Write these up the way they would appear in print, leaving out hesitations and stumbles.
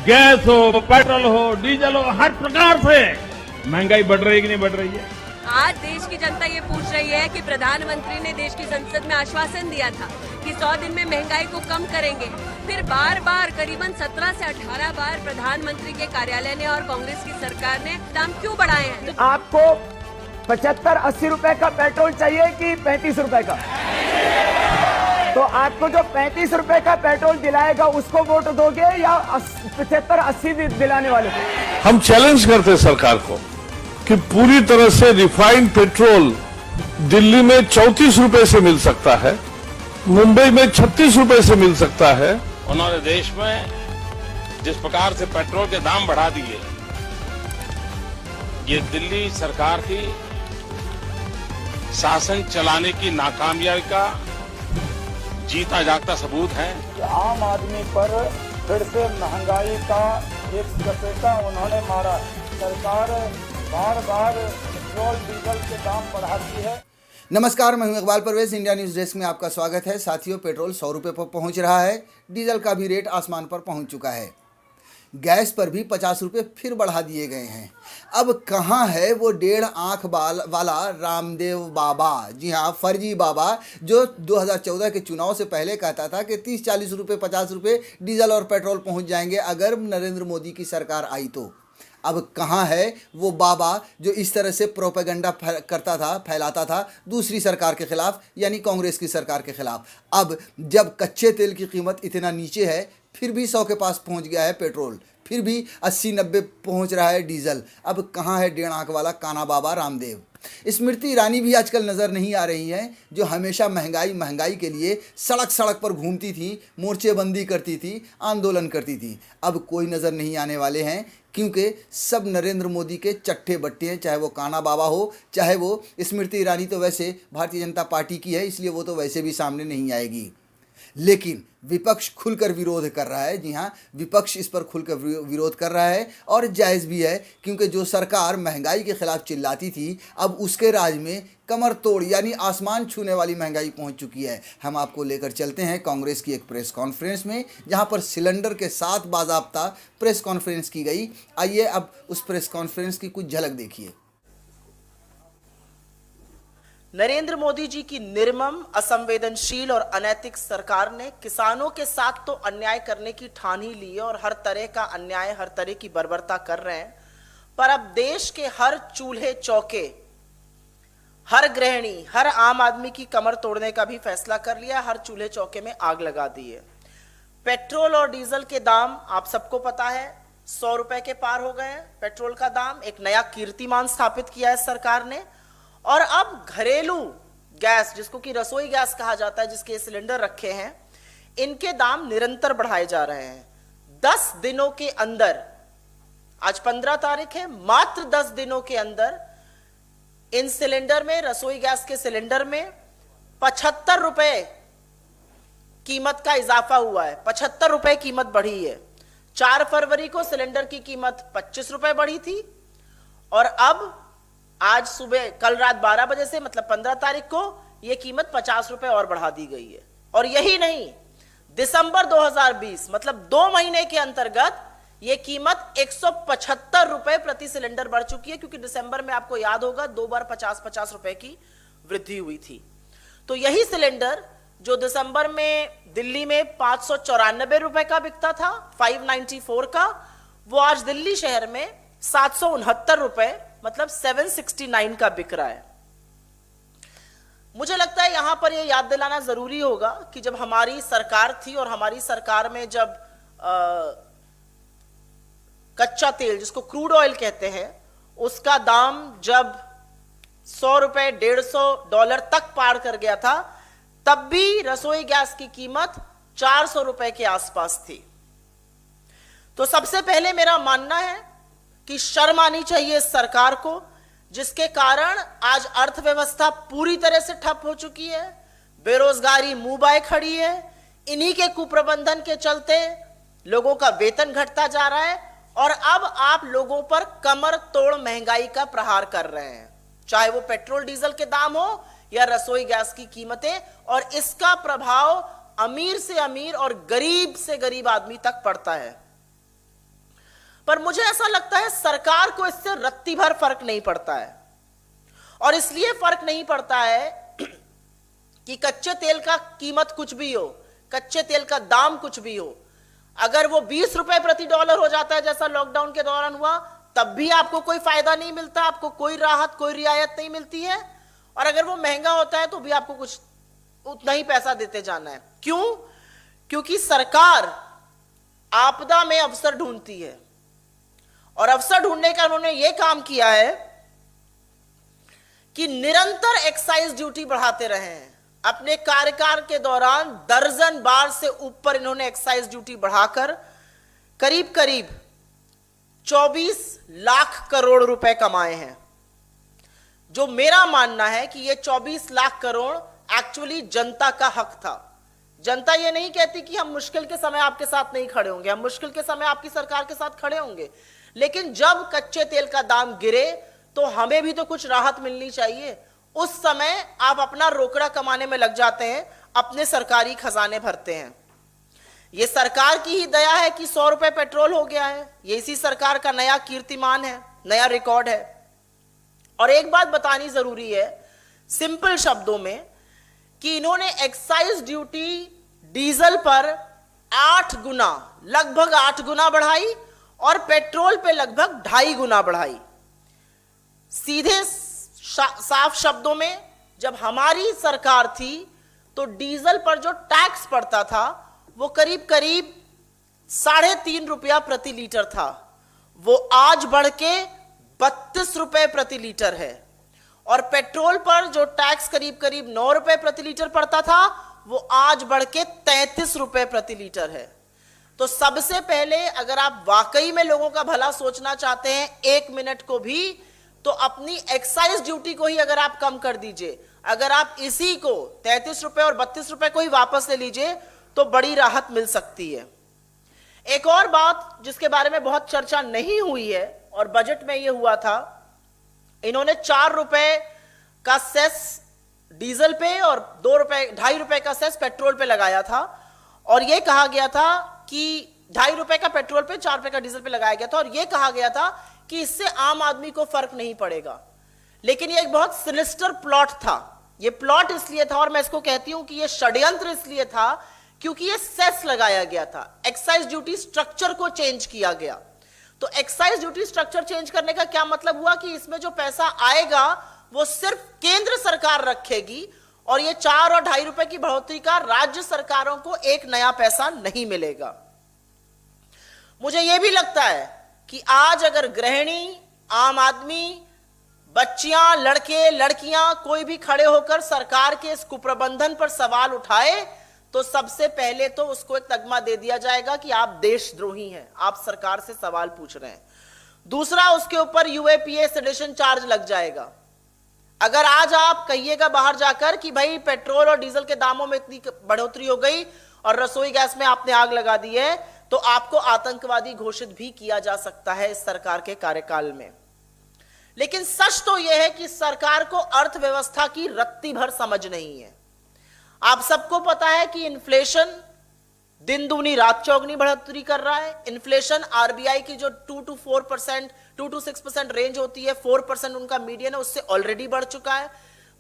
Gas हो, petrol हो, diesel हो, हर प्रकार से महंगाई बढ़ रही है कि नहीं बढ़ रही है। आज देश की जनता ये पूछ रही है कि प्रधानमंत्री ने देश की संसद में आश्वासन दिया था कि 100 दिन में महंगाई को कम करेंगे। फिर बार बार करीबन 17 से 18 बार प्रधानमंत्री के कार्यालय ने और कांग्रेस की सरकार ने दाम क्यों बढ़ाए हैं? आपको 75-80 रुपए का पेट्रोल चाहिए कि 35 रुपए का? तो आपको जो 35 रुपए का पेट्रोल दिलाएगा उसको वोट दोगे या 75-80 दिलाने वाले को? हम चैलेंज करते हैं सरकार को कि पूरी तरह से रिफाइंड पेट्रोल दिल्ली में 34 रुपए से मिल सकता है, मुंबई में 36 रुपए से मिल सकता है। उन्होंने देश में जिस प्रकार से पेट्रोल के दाम बढ़ा दिए, ये दिल्ली सरकार की शासन चलाने की नाकामयाबी का जीता जागता सबूत है। आम आदमी पर फिर से महंगाई का एक चपेटा उन्होंने मारा। सरकार बार बार पेट्रोल डीजल के दाम बढ़ाती है। नमस्कार, मैं हूं Iqbal Parvez. India News desk में आपका स्वागत है। साथियों, पेट्रोल 100 रुपये पर पहुंच रहा है, डीजल का भी रेट आसमान पर पहुंच चुका है, गैस पर भी 50 रुपये फिर बढ़ा दिए गए हैं। अब कहां है वो 1.5 आंख वाला रामदेव बाबा? जी हां, फर्जी बाबा, जो 2014 के चुनाव से पहले कहता था कि 30-40 रुपये 50 रुपये डीजल और पेट्रोल पहुंच जाएंगे अगर नरेंद्र मोदी की सरकार आई तो। अब कहाँ है वो बाबा जो इस तरह से प्रोपेगेंडा करता था, फैलाता था दूसरी सरकार के खिलाफ, यानी कांग्रेस की सरकार के खिलाफ? अब जब कच्चे तेल की कीमत इतना नीचे है, फिर भी 100 के पास पहुंच गया है पेट्रोल, फिर भी 80-90 पहुंच रहा है डीजल। अब कहाँ है 1.5 आंख वाला काना बाबा रामदेव? स्मृति ईरानी भी आजकल नज़र नहीं आ रही हैं, जो हमेशा महंगाई के लिए सड़क पर घूमती थी, मोर्चेबंदी करती थी, आंदोलन करती थी। अब कोई नज़र नहीं आने वाले हैं, क्योंकि सब नरेंद्र मोदी के चट्टे बट्टे हैं, चाहे वो काना बाबा हो, चाहे वो स्मृति ईरानी। तो वैसे भारतीय जनता पार्टी की है, इसलिए वो तो वैसे भी सामने नहीं आएगी। लेकिन विपक्ष खुलकर विरोध कर रहा है। जी हाँ, विपक्ष इस पर खुलकर विरोध कर रहा है, और जायज़ भी है, क्योंकि जो सरकार महंगाई के खिलाफ चिल्लाती थी, अब उसके राज में कमर तोड़ यानी आसमान छूने वाली महंगाई पहुंच चुकी है। हम आपको लेकर चलते हैं कांग्रेस की एक प्रेस कॉन्फ्रेंस में, जहां पर सिलेंडर के साथ बाज़ाब्ता प्रेस कॉन्फ्रेंस की गई। आइए अब उस प्रेस कॉन्फ्रेंस की कुछ झलक देखिए। नरेंद्र मोदी जी की निर्मम, असंवेदनशील और अनैतिक सरकार ने किसानों के साथ तो अन्याय करने की ठान ही ली है और हर तरह का अन्याय, हर तरह की बर्बरता कर रहे हैं। पर अब देश के हर चूल्हे चौके, हर गृहिणी, हर आम आदमी की कमर तोड़ने का भी फैसला कर लिया, हर चूल्हे चौके में आग लगा दी है। पेट्रोल और डीजल के दाम आप सबको पता है 100 रुपए के पार हो गए हैं। पेट्रोल का दाम एक नया कीर्तिमान स्थापित किया है सरकार ने। और अब घरेलू गैस, जिसको कि रसोई गैस कहा जाता है, जिसके सिलेंडर रखे हैं, इनके दाम निरंतर बढ़ाए जा रहे हैं। 10 दिनों के अंदर, आज 15 तारीख है, मात्र 10 दिनों के अंदर इन सिलेंडर में, रसोई गैस के सिलेंडर में 75 रुपए कीमत का इजाफा हुआ है। 75 रुपए कीमत बढ़ी है। 4 फरवरी को सिलेंडर की कीमत 25 रुपए बढ़ी थी, और अब आज सुबह, कल रात 12 बजे से, मतलब 15 तारीख को, यह कीमत 50 रुपए और बढ़ा दी गई है। और यही नहीं, दिसंबर 2020, मतलब 2 महीने के अंतर्गत यह कीमत 175 रुपए प्रति सिलेंडर बढ़ चुकी है, क्योंकि दिसंबर में आपको याद होगा 2 बार 50-50 रुपए की वृद्धि हुई थी। तो यही सिलेंडर जो दिसंबर में दिल्ली में 594 रुपए का बिकता था, 594 का, वो आज दिल्ली शहर में 769 रुपए, मतलब 769 का बिक रहा है। मुझे लगता है यहां पर यह याद दिलाना जरूरी होगा कि जब हमारी सरकार थी, और हमारी सरकार में जब कच्चा तेल, जिसको क्रूड ऑयल कहते हैं, उसका दाम जब 100 रुपए, $150 तक पार कर गया था, तब भी रसोई गैस की कीमत 400 रुपए के आसपास थी। तो सबसे पहले मेरा मानना है कि शर्म आनी चाहिए इस सरकार को, जिसके कारण आज अर्थव्यवस्था पूरी तरह से ठप हो चुकी है, बेरोजगारी मुंह बाए खड़ी है। इन्हीं के कुप्रबंधन के चलते लोगों का वेतन घटता जा रहा है, और अब आप लोगों पर कमर तोड़ महंगाई का प्रहार कर रहे हैं, चाहे वो पेट्रोल डीजल के दाम हो या रसोई गैस की कीमतें। और इसका प्रभाव अमीर से अमीर और गरीब से गरीब आदमी तक पड़ता है। पर मुझे ऐसा लगता है सरकार को इससे रत्ती भर फर्क नहीं पड़ता है। और इसलिए फर्क नहीं पड़ता है कि कच्चे तेल का कीमत कुछ भी हो, कच्चे तेल का दाम कुछ भी हो, अगर वो 20 रुपए प्रति डॉलर हो जाता है जैसा लॉकडाउन के दौरान हुआ, तब भी आपको कोई फायदा नहीं मिलता, आपको कोई राहत, कोई रियायत नहीं मिलती है। और अगर वो महंगा होता है तो भी आपको कुछ उतना ही पैसा देते जाना है। क्यों? क्योंकि सरकार आपदा में अवसर ढूंढती है, और अवसर ढूंढने का उन्होंने ये काम किया है कि निरंतर एक्साइज ड्यूटी बढ़ाते रहे हैं। अपने कार्यकाल के दौरान दर्जन बार से ऊपर इन्होंने एक्साइज ड्यूटी बढ़ाकर करीब करीब 24 लाख करोड़ रुपए कमाए हैं। जो मेरा मानना है कि ये 24 लाख करोड़ एक्चुअली जनता का हक था। जनता ये नहीं कहती कि हम मुश्किल के समय आपके साथ नहीं खड़े होंगे, हम मुश्किल के समय आपकी सरकार के साथ खड़े होंगे, लेकिन जब कच्चे तेल का दाम गिरे तो हमें भी तो कुछ राहत मिलनी चाहिए। उस समय आप अपना रोकड़ा कमाने में लग जाते हैं, अपने सरकारी खजाने भरते हैं। ये सरकार की ही दया है कि 100 रुपए पेट्रोल हो गया है। ये इसी सरकार का नया कीर्तिमान है, नया रिकॉर्ड है। और एक बात बतानी जरूरी है सिंपल शब्दों में कि इन्होंने एक्साइज ड्यूटी डीजल पर 8 गुना, लगभग 8 गुना बढ़ाई और पेट्रोल पे लगभग 2.5 गुना बढ़ाई। सीधे साफ शब्दों में जब हमारी सरकार थी तो डीजल पर जो टैक्स पड़ता था वो करीब करीब 3.5 रुपया प्रति लीटर था, वो आज बढ़ के 32 रुपए प्रति लीटर है। और पेट्रोल पर जो टैक्स करीब करीब 9 रुपए प्रति लीटर पड़ता था वो आज बढ़ के 33 रुपए प्रति लीटर है। तो सबसे पहले अगर आप वाकई में लोगों का भला सोचना चाहते हैं 1 मिनट को भी, तो अपनी एक्साइज ड्यूटी को ही अगर आप कम कर दीजिए, अगर आप इसी को 33 रुपए और 32 रुपए को ही वापस ले लीजिए तो बड़ी राहत मिल सकती है। एक और बात जिसके बारे में बहुत चर्चा नहीं हुई है और बजट में यह हुआ था, इन्होंने 4 रुपए का सेस डीजल पे और 2.5 रुपए का सेस पेट्रोल पे लगाया था। और यह कहा गया था कि 2.5 रुपए का पेट्रोल पे, 4 रुपए का डीजल पे लगाया गया था, और यह कहा गया था कि इससे आम आदमी को फर्क नहीं पड़ेगा। लेकिन यह एक बहुत सिनिस्टर प्लॉट था। यह प्लॉट इसलिए था, और मैं इसको कहती हूं कि यह षड्यंत्र इसलिए था क्योंकि यह सेस लगाया गया था, एक्साइज ड्यूटी स्ट्रक्चर को चेंज किया गया। तो एक्साइज ड्यूटी स्ट्रक्चर चेंज करने का क्या मतलब हुआ कि इसमें जो पैसा आएगा वो सिर्फ केंद्र सरकार रखेगी, और ये 4 और 2.5 रुपए की बढ़ोतरी का राज्य सरकारों को एक नया पैसा नहीं मिलेगा। मुझे यह भी लगता है कि आज अगर गृहिणी, आम आदमी, बच्चियां, लड़के, लड़कियां कोई भी खड़े होकर सरकार के इस कुप्रबंधन पर सवाल उठाए तो सबसे पहले तो उसको एक तगमा दे दिया जाएगा कि आप देशद्रोही हैं, आप सरकार से सवाल पूछ रहे हैं। दूसरा, उसके ऊपर यूएपीए सेडिशन चार्ज लग जाएगा। अगर आज आप कहिएगा बाहर जाकर कि भाई पेट्रोल और डीजल के दामों में इतनी बढ़ोतरी हो गई और रसोई गैस में आपने आग लगा दी है, तो आपको आतंकवादी घोषित भी किया जा सकता है इस सरकार के कार्यकाल में। लेकिन सच तो यह है कि सरकार को अर्थव्यवस्था की रत्ती भर समझ नहीं है। आप सबको पता है कि इन्फ्लेशन दिन दूनी रात चौगनी बढ़ोतरी कर रहा है। इन्फ्लेशन आरबीआई की जो 2 to 6% रेंज होती है, 4% उनका मीडियन है, उससे ऑलरेडी बढ़ चुका है।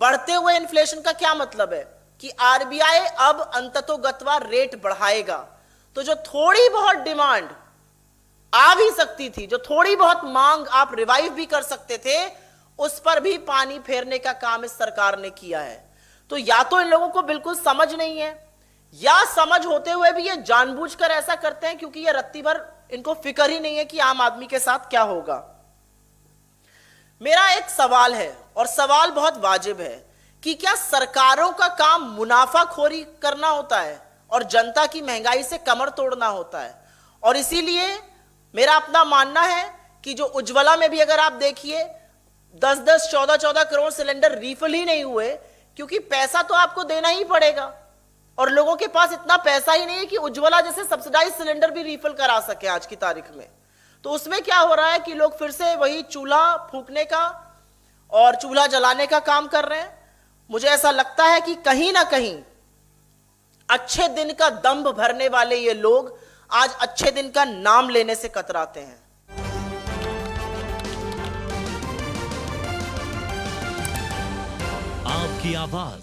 बढ़ते हुए इन्फ्लेशन का क्या मतलब है कि आरबीआई अब अंततोगत्वा रेट बढ़ाएगा। तो जो थोड़ी बहुत डिमांड आ भी सकती थी, जो थोड़ी बहुत मांग आप रिवाइव भी कर सकते थे, उस पर भी पानी फेरने का काम इस सरकार ने किया है। तो या तो इन लोगों को बिल्कुल समझ नहीं है, या समझ होते हुए भी ये जानबूझकर ऐसा करते हैं क्योंकि ये रत्ती भर इनको फिक्र ही नहीं है कि आम आदमी के साथ क्या होगा। मेरा एक सवाल है, और सवाल बहुत वाजिब है, कि क्या सरकारों का काम मुनाफाखोरी करना होता है और जनता की महंगाई से कमर तोड़ना होता है? और इसीलिए मेरा अपना मानना है कि जो उज्ज्वला में भी अगर आप देखिए 10-10, 14-14 करोड़ सिलेंडर रिफिल ही नहीं हुए, क्योंकि पैसा तो आपको देना ही पड़ेगा और लोगों के पास इतना पैसा ही नहीं है कि उज्ज्वला जैसे सब्सिडाइज सिलेंडर भी रिफिल करा सके आज की तारीख में। तो उसमें क्या हो रहा है कि लोग फिर से वही चूल्हा फूकने का और चूल्हा जलाने का काम कर रहे हैं। मुझे ऐसा लगता है कि कहीं ना कहीं अच्छे दिन का दंभ भरने वाले ये लोग आज अच्छे दिन का नाम लेने से कतराते हैं। की आवाज।